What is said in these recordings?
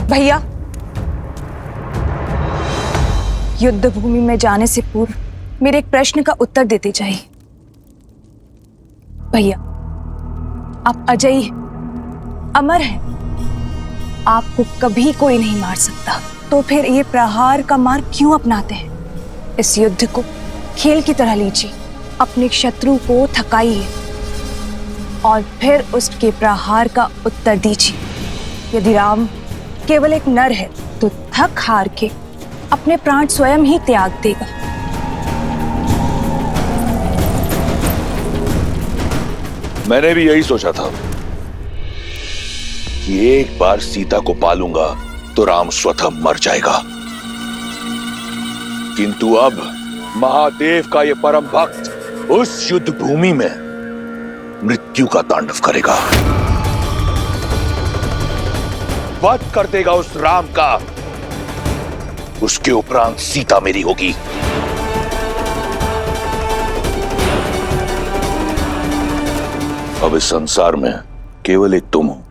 भैया, युद्ध भूमि में जाने से पूर्व मेरे एक प्रश्न का उत्तर देते जाइए। भैया, आप अजयी हैं, अमर हैं, आपको कभी कोई नहीं मार सकता, तो फिर ये प्रहार का मार्ग क्यों अपनाते हैं? इस युद्ध को खेल की तरह लीजिए, अपने शत्रु को थकाइए और फिर उसके प्रहार का उत्तर दीजिए। यदि राम केवल एक नर है तो थक हार के अपने प्राण स्वयं ही त्याग देगा। मैंने भी यही सोचा था कि एक बार सीता को पालूंगा तो राम स्वतः मर जाएगा, किंतु अब महादेव का यह परम भक्त उस युद्ध भूमि में मृत्यु का तांडव करेगा, वध कर देगा उस राम का। उसके उपरांत सीता मेरी होगी। अब इस संसार में केवल एक तुम हो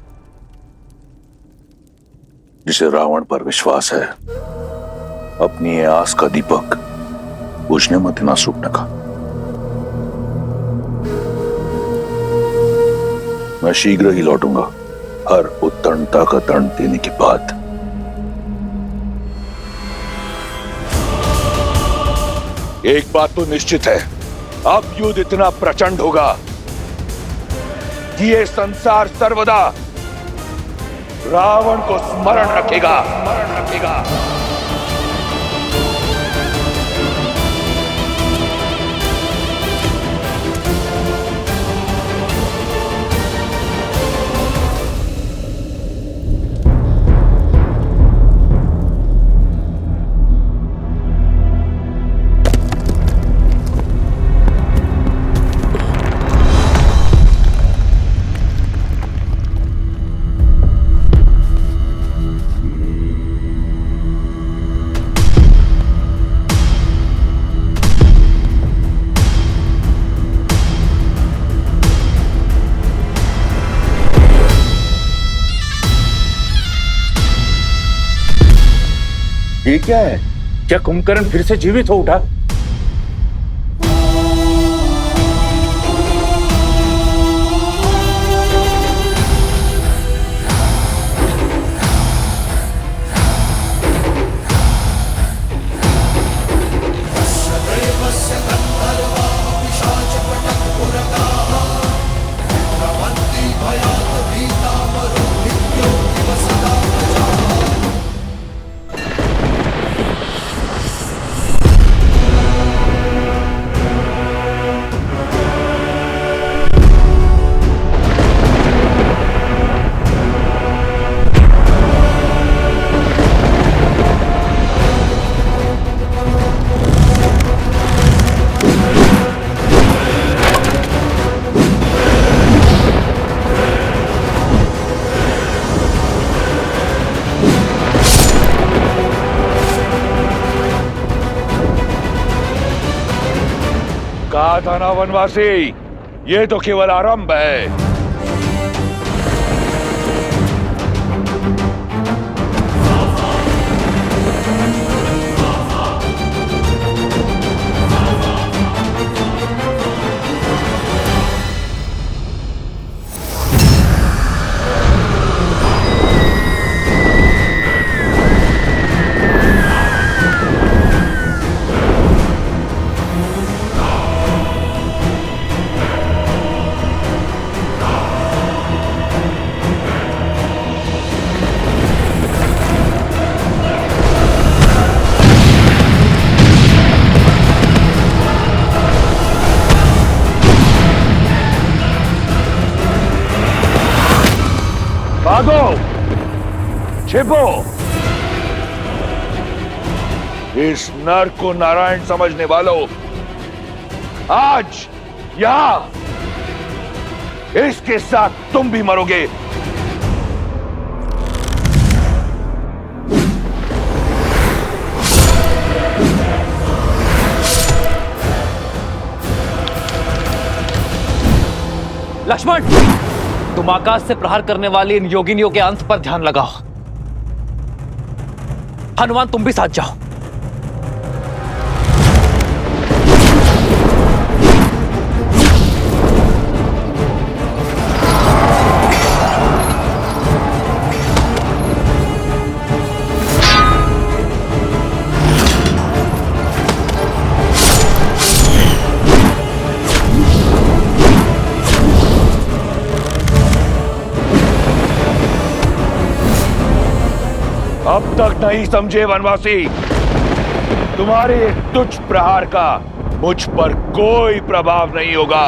जिसे रावण पर विश्वास है। अपनी ये आस का दीपक बुझने मत देना सूर्पनखा। मैं शीघ्र ही लौटूंगा, हर उत्तरता का दंड देने के बाद। एक बात तो निश्चित है, अब युद्ध इतना प्रचंड होगा कि ये संसार सर्वदा रावण को स्मरण रखेगा। ये क्या है? क्या कुंभकर्ण फिर से जीवित हो उठा? कहा था ना वनवासी, ये तो केवल आरंभ है। भागो, छिपो। इस नर को नारायण समझने वालों, आज यहां इसके साथ तुम भी मरोगे। लक्ष्मण, तुम आकाश से प्रहार करने वाली इन योगिनियों के अंत पर ध्यान लगाओ। हनुमान तुम भी साथ जाओ। अब तक नहीं समझे वनवासी, तुम्हारे एक तुच्छ प्रहार का मुझ पर कोई प्रभाव नहीं होगा।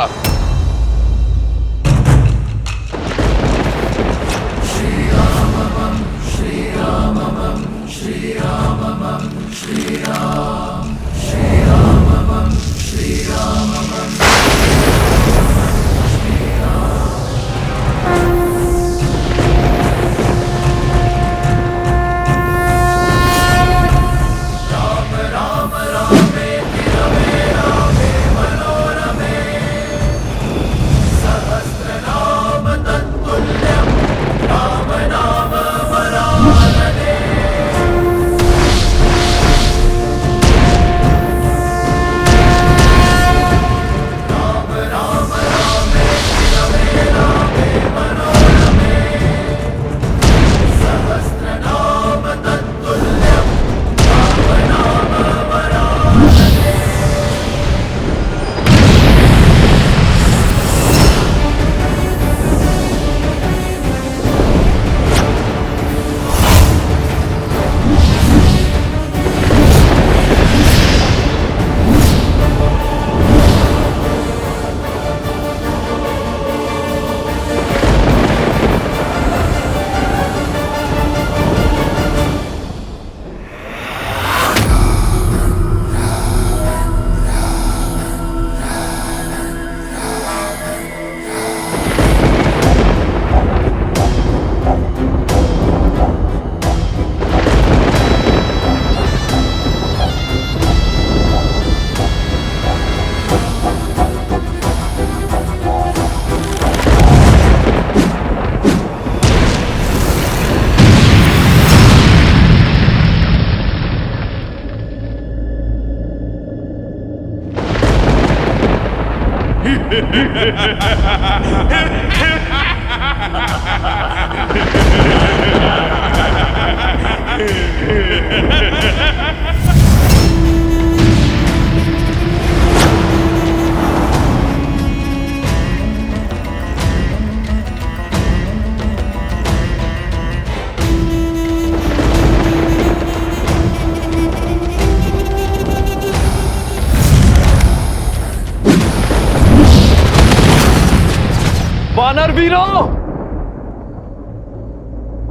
वानर वीरों,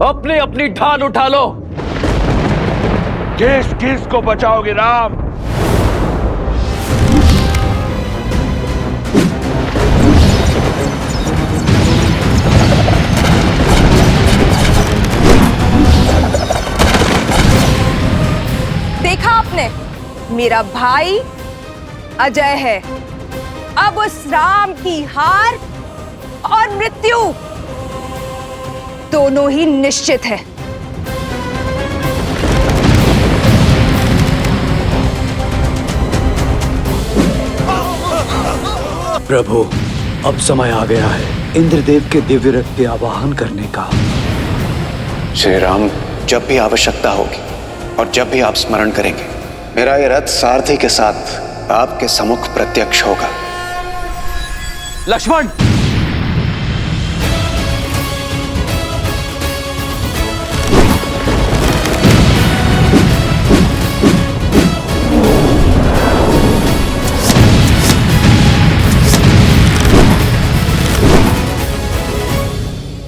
अपनी अपनी ढाल उठा लो। किस किस को बचाओगे राम? देखा आपने, मेरा भाई अजय है। अब उस राम की हार और मृत्यु दोनों ही निश्चित है। प्रभु, अब समय आ गया है इंद्रदेव के दिव्य रथ के आवाहन करने का। श्री राम, जब भी आवश्यकता होगी और जब भी आप स्मरण करेंगे, मेरा ये रथ सारथी के साथ आपके सम्मुख प्रत्यक्ष होगा। लक्ष्मण,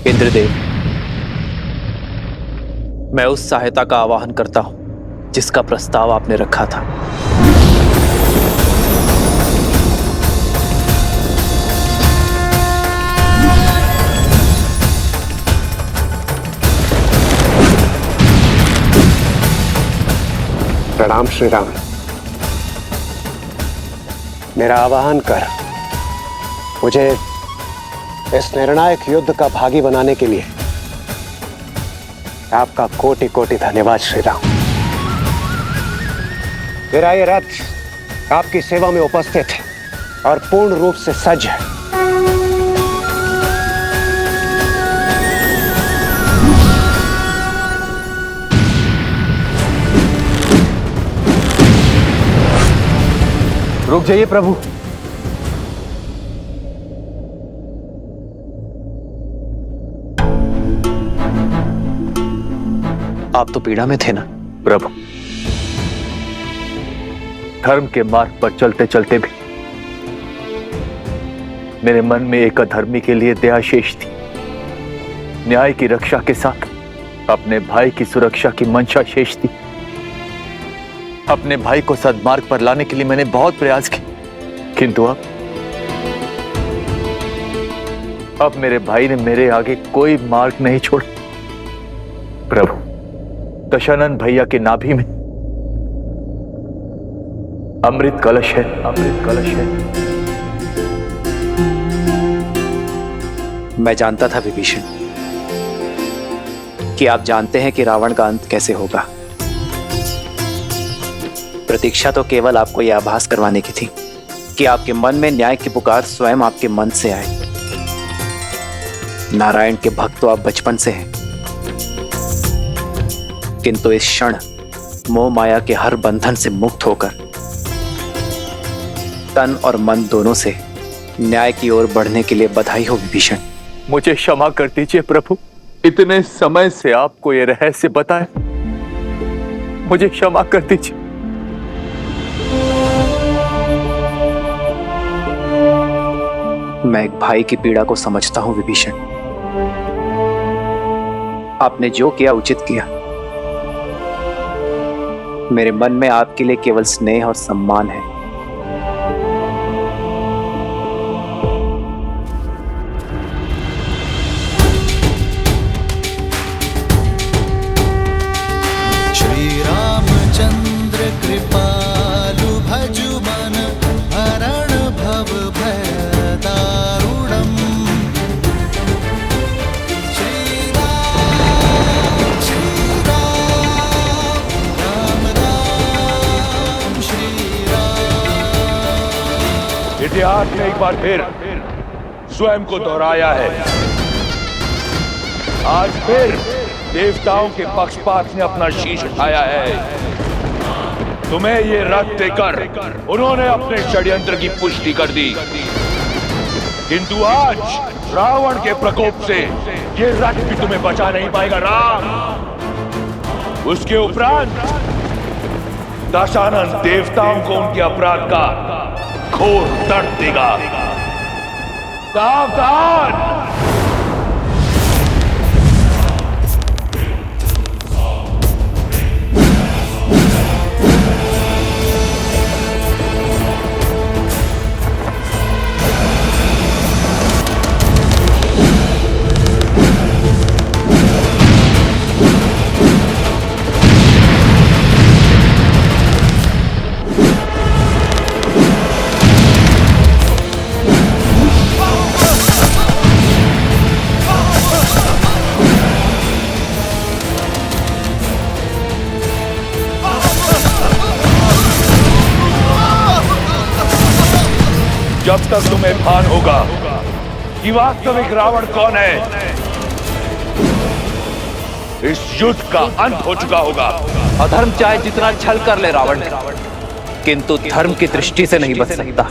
इंद्रदेव, मैं उस सहायता का आवाहन करता हूं जिसका प्रस्ताव आपने रखा था। प्रणाम श्री राम। मेरा आवाहन कर मुझे इस निर्णायक युद्ध का भागी बनाने के लिए आपका कोटि कोटि धन्यवाद श्री राम। मेरा ये रथ आपकी सेवा में उपस्थित है और पूर्ण रूप से सज्ज है। रुक जाइए प्रभु। आप तो पीड़ा में थे ना प्रभु, धर्म के मार्ग पर चलते चलते भी मेरे मन में एक अधर्मी के लिए दया शेष थी। न्याय की रक्षा के साथ अपने भाई की सुरक्षा की मंशा शेष थी। अपने भाई को सद्मार्ग पर लाने के लिए मैंने बहुत प्रयास किए, किंतु अब मेरे भाई ने मेरे आगे कोई मार्ग नहीं छोड़ा। प्रभु, दशानन भैया के नाभि में अमृत कलश है, अमृत कलश है। मैं जानता था विभीषण कि आप जानते हैं कि रावण का अंत कैसे होगा। प्रतीक्षा तो केवल आपको यह आभास करवाने की थी कि आपके मन में न्याय की पुकार स्वयं आपके मन से आए। नारायण के भक्त तो आप बचपन से हैं, किंतु इस क्षण मोह माया के हर बंधन से मुक्त होकर तन और मन दोनों से न्याय की ओर बढ़ने के लिए बधाई हो विभीषण। मुझे क्षमा कर दीजिए प्रभु, इतने समय से आपको यह रहस्य बताए, मुझे क्षमा कर दीजिए। मैं एक भाई की पीड़ा को समझता हूं विभीषण। आपने जो किया उचित किया। मेरे मन में आपके लिए केवल स्नेह और सम्मान है। श्री रामचंद्र कृपालु भजु मन हरण भव भय दारुणम्। श्री राम राम राम श्री राम। इतिहास ने एक बार फिर स्वयं को दोहराया है। आज फिर देवताओं के पक्षपात ने अपना शीश उठाया है। तुम्हें ये रथ देकर उन्होंने अपने षड्यंत्र की पुष्टि कर दी, किंतु आज रावण के प्रकोप से ये रथ भी तुम्हें बचा नहीं पाएगा राम। उसके उपरांत दशानन देवताओं को उनके अपराध का घोर दंड देगा। सावधान! जब तक तुम्हें भान होगा कि वास्तविक रावण कौन है, इस युद्ध का अंत हो चुका होगा। अधर्म चाहे जितना छल कर ले रावण, किंतु धर्म की दृष्टि से नहीं बच सकता।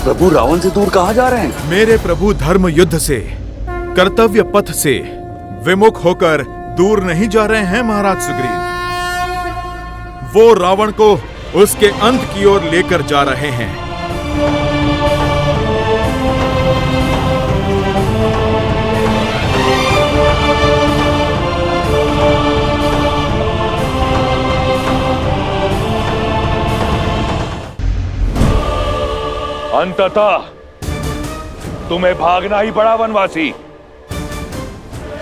प्रभु रावण से दूर कहाँ जा रहे हैं? मेरे प्रभु धर्म युद्ध से, कर्तव्य पथ से विमुख होकर दूर नहीं जा रहे हैं महाराज सुग्रीव। वो रावण को उसके अंत की ओर लेकर जा रहे हैं। अंततः तुम्हें भागना ही पड़ा वनवासी।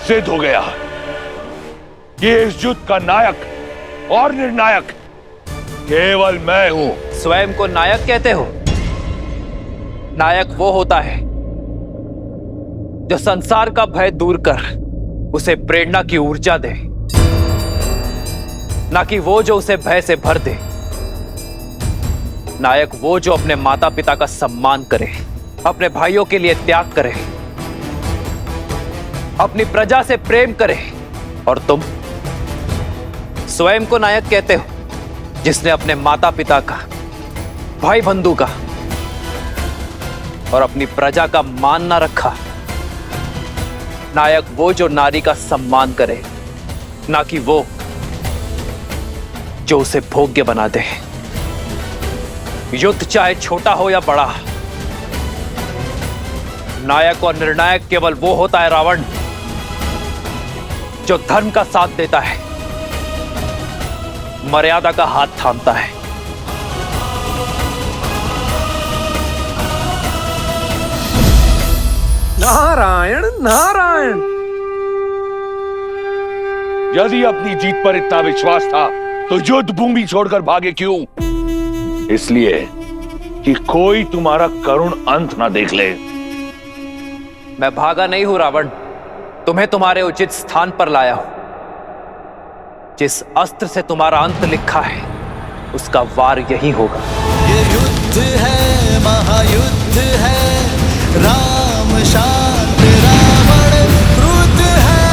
सिद्ध हो गया कि इस युद्ध का नायक और निर्णायक केवल मैं हूं। स्वयं को नायक कहते हो? नायक वो होता है जो संसार का भय दूर कर उसे प्रेरणा की ऊर्जा दे, ना कि वो जो उसे भय से भर दे। नायक वो जो अपने माता पिता का सम्मान करे, अपने भाइयों के लिए त्याग करे, अपनी प्रजा से प्रेम करे। और तुम स्वयं को नायक कहते हो जिसने अपने माता पिता का, भाई बंधु का और अपनी प्रजा का मान ना रखा। नायक वो जो नारी का सम्मान करे, ना कि वो जो उसे भोग्य बना दे। युद्ध चाहे छोटा हो या बड़ा, नायक और निर्णायक केवल वो होता है रावण जो धर्म का साथ देता है, मर्यादा का हाथ थामता है। नारायण नारायण। यदि अपनी जीत पर इतना विश्वास था तो युद्ध भूमि छोड़कर भागे क्यों? इसलिए कि कोई तुम्हारा करुण अंत ना देख ले। मैं भागा नहीं हूं रावण, तुम्हें तुम्हारे उचित स्थान पर लाया हूं। जिस अस्त्र से तुम्हारा अंत लिखा है उसका वार यही होगा। ये युद्ध है, महायुद्ध है, राम शांत रावण क्रुद्ध है,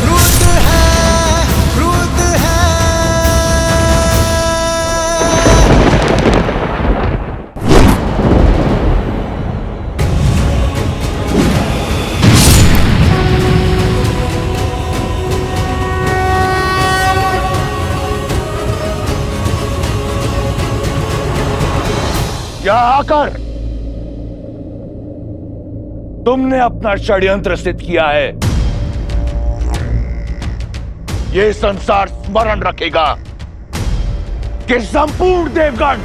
क्रुद्ध है, क्रुद्ध है। यहाँ आकर तुमने अपना षड्यंत्र सिद्ध किया है। ये संसार स्मरण रखेगा कि संपूर्ण देवगण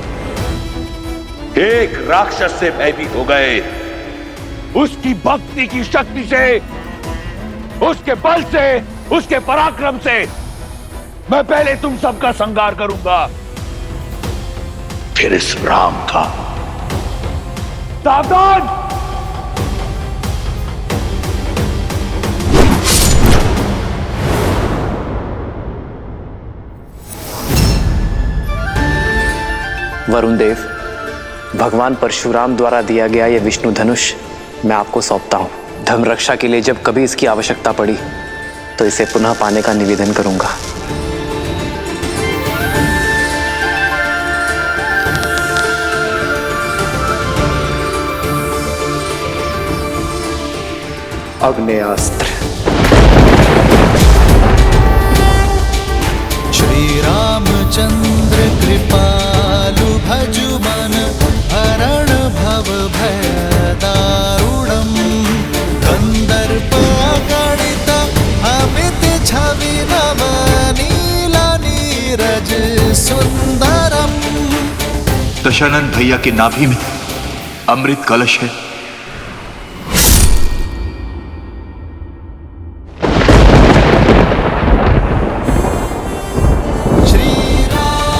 एक राक्षस से भयभीत हो गए। उसकी भक्ति की शक्ति से, उसके बल से, उसके पराक्रम से मैं पहले तुम सबका संहार करूंगा, फिर इस राम का। सावधान! वरुण देव, भगवान परशुराम द्वारा दिया गया यह विष्णु धनुष मैं आपको सौंपता हूं। धर्म रक्षा के लिए जब कभी इसकी आवश्यकता पड़ी तो इसे पुनः पाने का निवेदन करूंगा। अग्नेयास्त्र। श्री रामचंद्र कृपालु भजु मन हरण भव भय दारुणम कंदर्प अगणित अमित छवि नव नील नीरज सुंदरम। दशानंद भैया के नाभि में अमृत कलश है। श्री राम